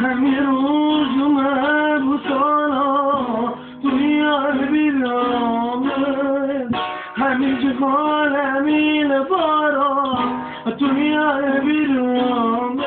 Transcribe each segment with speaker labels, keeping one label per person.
Speaker 1: همین روز اومد و سالا توی قلبی رامه همین جهان همین بارا توی قلبی رامه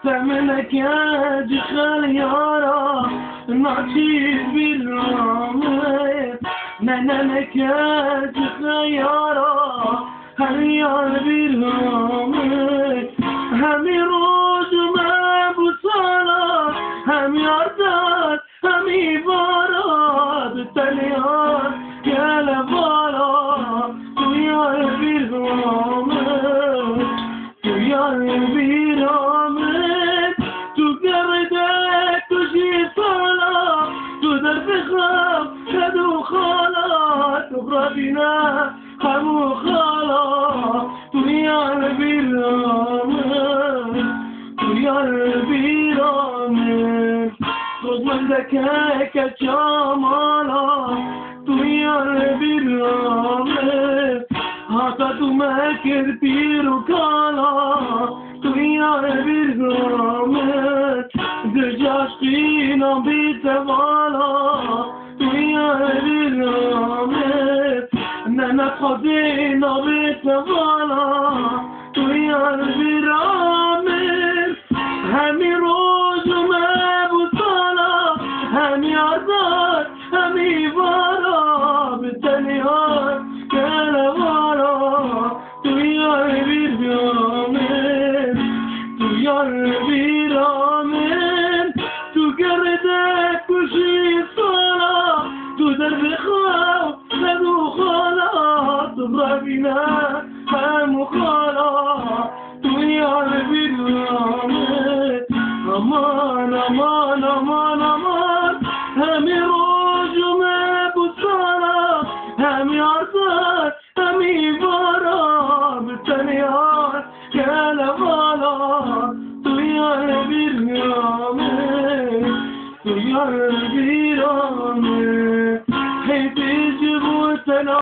Speaker 1: دم نکرد خلیارا ناچیز بیرامه نه نکرد خیارا هر یار بیرامه همین روز من بسالا هم یادت همی بارد تلیار گل بارا تو یار بیرامه تو یار بیرامه تو گرده تو جیسالا تو در بخواب کدو خالا تو رابینا همو خالا تو یار بیرامه تو یار بیرامه خود من دکه جامالا تو یار بیرامه هاتا تو مکر پیرو کالا تو یار بیرامه دجاشتی نام بیتوالا تو یار بیرامه نه خودی نام بیتوالا تو یار بیرامه همین روز مبوسالا همی آزاد همی وارا به تنیار گلوارا تو یار بیرامه تو یار بیرامه تو گرده کشی سالا تو در بخواه ندو خالا تو رابینا همو خالا تو یار بیرامه امان امان امان امان همی روز مبوسالا همی آزاد همی بارا به تنیار گلوالا تو یار بیرامه تو یار بیرامه